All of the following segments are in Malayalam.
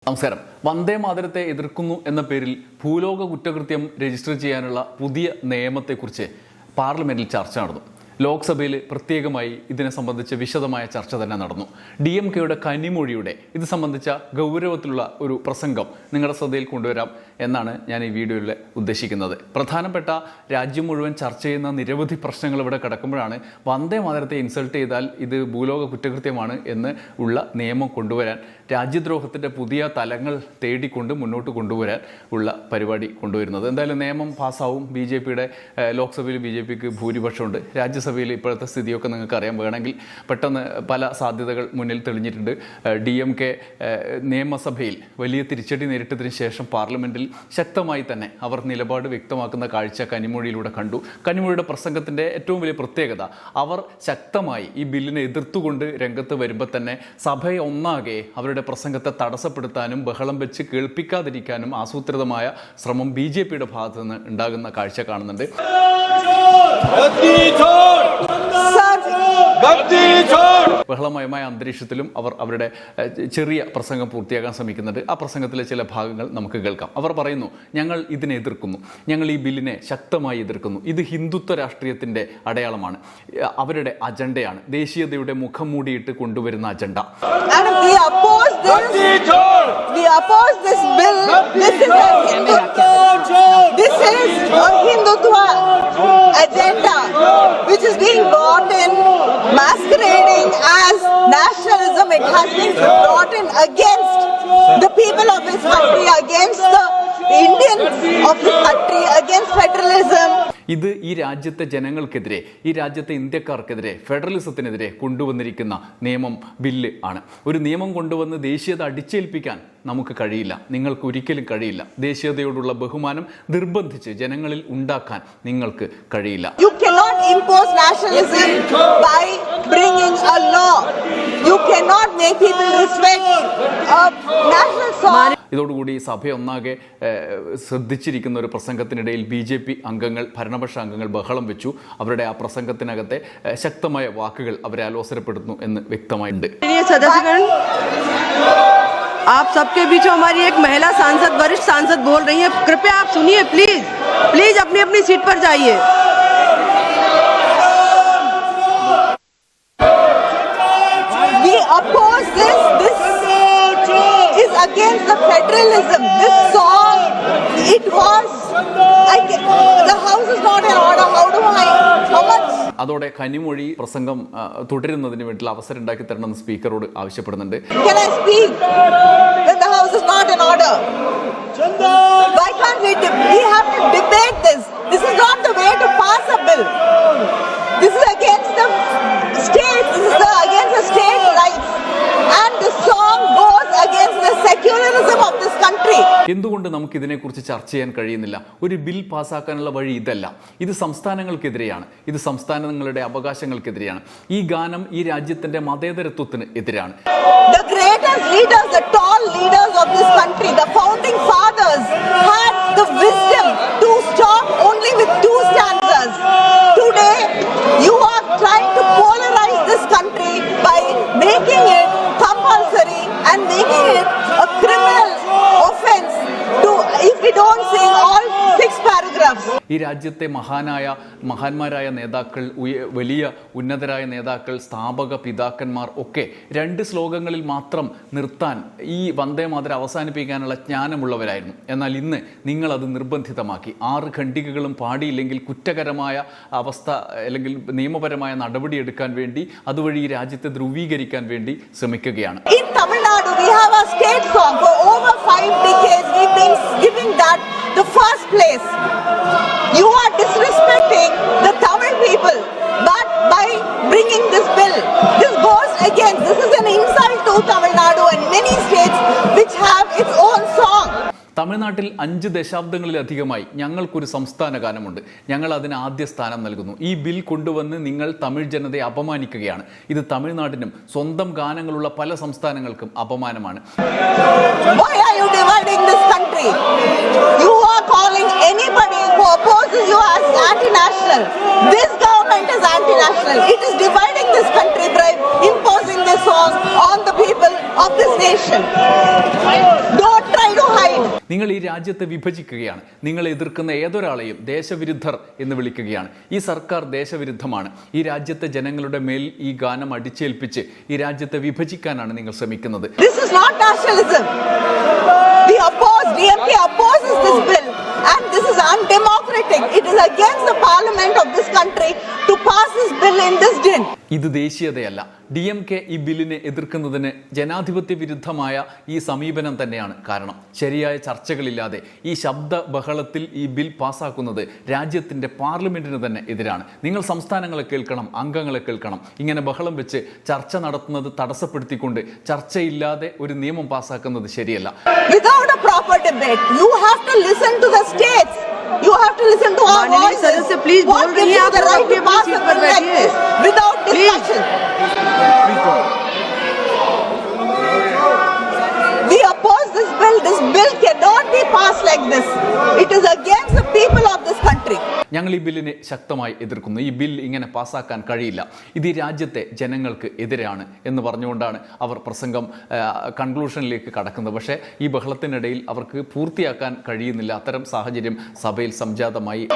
നമസ്കാരം. വന്ദേ മാതരത്തെ എതിർക്കുന്നു എന്ന പേരിൽ ഭൂലോക കുറ്റകൃത്യം രജിസ്റ്റർ ചെയ്യാനുള്ള പുതിയ നിയമത്തെക്കുറിച്ച് പാർലമെന്റിൽ ചർച്ച നടന്നു. ലോക്സഭയിൽ പ്രത്യേകമായി ഇതിനെ സംബന്ധിച്ച് വിശദമായ ചർച്ച തന്നെ നടന്നു. DMKയുടെ കനിമൊഴിയുടെ ഇത് സംബന്ധിച്ച ഗൗരവത്തിലുള്ള ഒരു പ്രസംഗം നിങ്ങളുടെ ശ്രദ്ധയിൽ കൊണ്ടുവരാം എന്നാണ് ഞാൻ ഈ വീഡിയോയിൽ ഉദ്ദേശിക്കുന്നത്. പ്രധാനപ്പെട്ട രാജ്യം മുഴുവൻ ചർച്ച ചെയ്യുന്ന നിരവധി പ്രശ്നങ്ങൾ ഇവിടെ കിടക്കുമ്പോഴാണ് വന്ദേ മാതരത്തെ ഇൻസൾട്ട് ചെയ്താൽ ഇത് ഭൂലോക കുറ്റകൃത്യമാണ് എന്ന് ഉള്ള നിയമം കൊണ്ടുവരാൻ, രാജ്യദ്രോഹത്തിൻ്റെ പുതിയ തലങ്ങൾ തേടിക്കൊണ്ട് മുന്നോട്ട് കൊണ്ടുവരാൻ ഉള്ള പരിപാടി കൊണ്ടുവരുന്നത്. എന്തായാലും നിയമം പാസ്സാവും. BJPയുടെ ലോക്സഭയിൽ BJPക്ക് ഭൂരിപക്ഷമുണ്ട്. രാജ്യസഭയിൽ ഇപ്പോഴത്തെ സ്ഥിതിയൊക്കെ നിങ്ങൾക്ക് അറിയാൻ വേണമെങ്കിൽ പെട്ടെന്ന് പല സാധ്യതകൾ മുന്നിൽ തെളിഞ്ഞിട്ടുണ്ട്. DMK നിയമസഭയിൽ വലിയ തിരിച്ചടി നേരിട്ടതിന് ശേഷം പാർലമെൻറ്റിൽ ശക്തമായി തന്നെ അവർ നിലപാട് വ്യക്തമാക്കുന്ന കാഴ്ച കനിമൊഴിയിലൂടെ കണ്ടു. കനിമൊഴിയുടെ പ്രസംഗത്തിൻ്റെ ഏറ്റവും വലിയ പ്രത്യേകത, അവർ ശക്തമായി ഈ ബില്ലിനെ എതിർത്തുകൊണ്ട് രംഗത്ത് വരുമ്പോൾ തന്നെ സഭയൊന്നാകെ അവരുടെ പ്രസംഗത്തെ തടസ്സപ്പെടുത്താനും ബഹളം വെച്ച് കേൾപ്പിക്കാതിരിക്കാനും ആസൂത്രിതമായ ശ്രമം BJPയുടെ ഭാഗത്തു നിന്ന് ഉണ്ടാകുന്ന കാഴ്ച കാണുന്നുണ്ട്. ബഹളമയമായ അന്തരീക്ഷത്തിലും അവർ അവരുടെ ചെറിയ പ്രസംഗം പൂർത്തിയാക്കാൻ ശ്രമിക്കുന്നുണ്ട്. ആ പ്രസംഗത്തിലെ ചില ഭാഗങ്ങൾ നമുക്ക് കേൾക്കാം. അവർ പറയുന്നു, ഞങ്ങൾ ഇതിനെ എതിർക്കുന്നു, ഞങ്ങൾ ഈ ബില്ലിനെ ശക്തമായി എതിർക്കുന്നു, ഇത് ഹിന്ദുത്വ രാഷ്ട്രീയത്തിൻ്റെ അടയാളമാണ്, അവരുടെ അജണ്ടയാണ്, ദേശീയതയുടെ മുഖം മൂടിയിട്ട് കൊണ്ടുവരുന്ന agenda. Which is being brought in, masquerading as nationalism. It has been brought in against the people of this country, against the Indians of this country, against federalism. ഇത് ഈ രാജ്യത്തെ ജനങ്ങൾക്കെതിരെ, ഈ രാജ്യത്തെ ഇന്ത്യക്കാർക്കെതിരെ, ഫെഡറലിസത്തിനെതിരെ കൊണ്ടുവന്നിരിക്കുന്ന ബില്ല് ആണ്. ഒരു നിയമം കൊണ്ടുവന്ന് ദേശീയത അടിച്ചേൽപ്പിക്കാൻ നമുക്ക് കഴിയില്ല, നിങ്ങൾക്ക് ഒരിക്കലും കഴിയില്ല. ദേശീയതയോടുള്ള ബഹുമാനം നിർബന്ധിച്ച് ജനങ്ങളിൽ ഉണ്ടാക്കാൻ നിങ്ങൾക്ക് കഴിയില്ല. You cannot impose nationalism by bringing a law. You cannot make people respect a national song. ഇതോടുകൂടി സഭയൊന്നാകെ ശ്രദ്ധിച്ചിരിക്കുന്ന ഒരു പ്രസംഗത്തിനിടയിൽ BJP അംഗങ്ങൾ, ഭരണപക്ഷ അംഗങ്ങൾ ബഹളം വെച്ചു. അവരുടെ ആ പ്രസംഗത്തിനകത്തെ ശക്തമായ വാക്കുകൾ അവരെ അലോസരപ്പെടുത്തുന്നു എന്ന് വ്യക്തമായിട്ടുണ്ട്. आप सबके बीच हमारी एक महिला सांसद, वरिष्ठ सांसद बोल रही है. कृपया आप सुनिए, प्लीज प्लीज अपनी अपनी सीट पर जाइए. We oppose this. This is against the federalism. This song, it was, the house is not in order. How much? അതോടെ കനിമൊഴി പ്രസംഗം തുടരുന്നതിന് വേണ്ടി അവസരം ഉണ്ടാക്കി തരണമെന്ന് സ്പീക്കറോട് ആവശ്യപ്പെടുന്നുണ്ട്. Can I speak when the house is not in order? Why can't we have to debate this? This is not the way to pass a bill. This is against the state. This is against the state rights. And the song goes against the secularism of this country. എന്തുകൊണ്ട് നമുക്ക് ഇതിനെക്കുറിച്ച് ചർച്ച ചെയ്യാൻ കഴിയുന്നില്ല? ഒരു ബിൽ പാസ്സാക്കാനുള്ള വഴി ഇതല്ല. ഇത് സംസ്ഥാനങ്ങൾക്കെതിരെയാണ്, ഇത് സംസ്ഥാനങ്ങളുടെ അവകാശങ്ങൾക്കെതിരെയാണ്. ഈ ഗാനം ഈ രാജ്യത്തിന്റെ മതേതരത്വത്തിന് എതിരാണ്. The greatest leaders, the tall leaders of this country, the founding fathers, had the wisdom to stop only with 2 stanzas. Today, you are trying to polarize this country by making it compulsory and making it a criminal offense to, if we don't sing all 6 paragraphs. ഈ രാജ്യത്തെ മഹാന്മാരായ നേതാക്കൾ, വലിയ ഉന്നതരായ നേതാക്കൾ, സ്ഥാപക പിതാക്കന്മാർ ഒക്കെ 2 ശ്ലോകങ്ങളിൽ മാത്രം നിർത്താൻ, ഈ വന്ദേ മാതരം അവസാനിപ്പിക്കാനുള്ള ജ്ഞാനമുള്ളവരായിരുന്നു. എന്നാൽ ഇന്ന് നിങ്ങളത് നിർബന്ധിതമാക്കി. 6 ഖണ്ഡികകളും പാടിയില്ലെങ്കിൽ കുറ്റകരമായ അവസ്ഥ അല്ലെങ്കിൽ നിയമപരമായ നടപടിയെടുക്കാൻ വേണ്ടി, അതുവഴി ഈ രാജ്യത്തെ ധ്രുവീകരിക്കാൻ വേണ്ടി ശ്രമിക്കുകയാണ്. In Tamil Nadu, we have a state song. For over 5 decades, we've been giving that the first place. You are disrespecting the Tamil people, but by bringing this bill, this goes against, this is an insult to Tamil Nadu and many states which have its own song. തമിഴ്നാട്ടിൽ 5 ദശാബ്ദങ്ങളിലധികമായി ഞങ്ങൾക്കൊരു സംസ്ഥാന ഗാനമുണ്ട്, ഞങ്ങൾ അതിന് ആദ്യ സ്ഥാനം നൽകുന്നു. ഈ ബിൽ കൊണ്ടുവന്ന് നിങ്ങൾ തമിഴ് ജനതയെ അപമാനിക്കുകയാണ്. ഇത് തമിഴ്നാടിനും സ്വന്തം ഗാനങ്ങളുള്ള പല സംസ്ഥാനങ്ങൾക്കും അപമാനമാണ്. Why are you dividing this country? You are calling anybody who opposes you as anti-national. This government is anti-national. It is dividing this country by imposing this song on the people of this nation. നിങ്ങൾ ഈ രാജ്യത്തെ വിഭജിക്കുകയാണ്. നിങ്ങൾ എതിർക്കുന്ന ഏതൊരാളെയും ദേശവിരുദ്ധർ എന്ന് വിളിക്കുകയാണ്. ഈ സർക്കാർ ദേശവിരുദ്ധമാണ്. ഈ രാജ്യത്തെ ജനങ്ങളുടെ മേൽ ഈ ഗാനം അടിച്ചേൽപ്പിച്ച് ഈ രാജ്യത്തെ വിഭജിക്കാനാണ് നിങ്ങൾ ശ്രമിക്കുന്നത്. This is not nationalism. DMK opposes this bill, and this is undemocratic. It is against the parliament of this country to pass this bill in this din. ഇത് ദേശീയതയല്ല. DMK ഈ ബില്ലിനെ എതിർക്കുന്നതിന് ജനാധിപത്യ വിരുദ്ധമായ ഈ സമീപനം തന്നെയാണ് കാരണം. ശരിയായ ചർച്ചകളില്ലാതെ ഈ ശബ്ദ ബഹളത്തിൽ ഈ ബിൽ പാസ്സാക്കുന്നത് രാജ്യത്തിൻ്റെ പാർലമെന്റിന് തന്നെ എതിരാണ്. നിങ്ങൾ സംസ്ഥാനങ്ങളെ കേൾക്കണം, അംഗങ്ങളെ കേൾക്കണം. ഇങ്ങനെ ബഹളം വെച്ച് ചർച്ച നടത്തുന്നത് തടസ്സപ്പെടുത്തിക്കൊണ്ട് ചർച്ചയില്ലാതെ ഒരു നിയമം പാസ്സാക്കുന്നത് ശരിയല്ല. Without a proper debate, you have to listen to the states. You have to listen to our voices. सदस्य प्लीज बोल रही हैं, आप the right to अपनी pass सीट a पर bill like बैठिए this without discussion. We oppose this bill. This bill cannot be passed like this. It is against the people of this country. ഞങ്ങൾ ഈ ബില്ലിനെ ശക്തമായി എതിർക്കുന്നു. ഈ ബിൽ ഇങ്ങനെ പാസ്സാക്കാൻ കഴിയില്ല. ഇത് ഈ രാജ്യത്തെ ജനങ്ങൾക്ക് എതിരാണ് എന്ന് പറഞ്ഞുകൊണ്ടാണ് അവർ പ്രസംഗം കൺക്ലൂഷനിലേക്ക് കടക്കുന്നത്. പക്ഷേ ഈ ബഹളത്തിനിടയിൽ അവർക്ക് പൂർത്തിയാക്കാൻ കഴിയുന്നില്ല. അത്തരം സാഹചര്യം സഭയിൽ സംജാതമായി.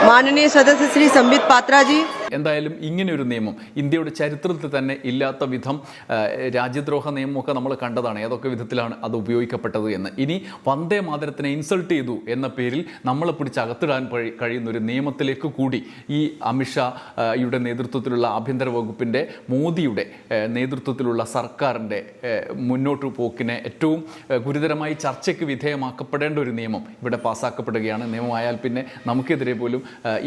माननीय सदस्य श्री संबित पात्रा जी. എന്തായാലും ഇങ്ങനെയൊരു നിയമം ഇന്ത്യയുടെ ചരിത്രത്തിൽ തന്നെ ഇല്ലാത്ത വിധം രാജ്യദ്രോഹ നിയമമൊക്കെ നമ്മൾ കണ്ടതാണ്. ഏതൊക്കെ വിധത്തിലാണ് അത് ഉപയോഗിക്കപ്പെട്ടത് എന്ന്. ഇനി വന്ദേ മാതരത്തിനെ ഇൻസൾട്ട് ചെയ്തു എന്ന പേരിൽ നമ്മളെ പിടിച്ച് അകത്തിടാൻ കഴിയുന്ന ഒരു നിയമത്തിലേക്ക് കൂടി ഈ അമിത്ഷായുടെ നേതൃത്വത്തിലുള്ള ആഭ്യന്തര വകുപ്പിൻ്റെ മോദിയുടെ നേതൃത്വത്തിലുള്ള സർക്കാരിൻ്റെ മുന്നോട്ട് പോക്കിനെ ഏറ്റവും ഗുരുതരമായി ചർച്ചയ്ക്ക് വിധേയമാക്കപ്പെടേണ്ട ഒരു നിയമം ഇവിടെ പാസ്സാക്കപ്പെടുകയാണ്. നിയമമായാൽ പിന്നെ നമുക്കെതിരെ പോലും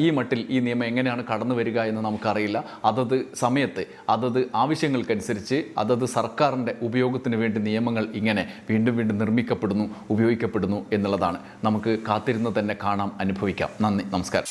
ഈ മട്ടിൽ ഈ നിയമം എങ്ങനെയാണ് കടന്നു വരിക എന്ന് നമുക്കറിയില്ല. അതത് സമയത്ത് അതത് ആവശ്യങ്ങൾക്കനുസരിച്ച് അതത് സർക്കാരിൻ്റെ ഉപയോഗത്തിന് വേണ്ടി നിയമങ്ങൾ ഇങ്ങനെ വീണ്ടും വീണ്ടും നിർമ്മിക്കപ്പെടുന്നു, ഉപയോഗിക്കപ്പെടുന്നു എന്നുള്ളതാണ്. നമുക്ക് കാത്തിരുന്ന് തന്നെ കാണാം, അനുഭവിക്കാം. നന്ദി, നമസ്കാരം.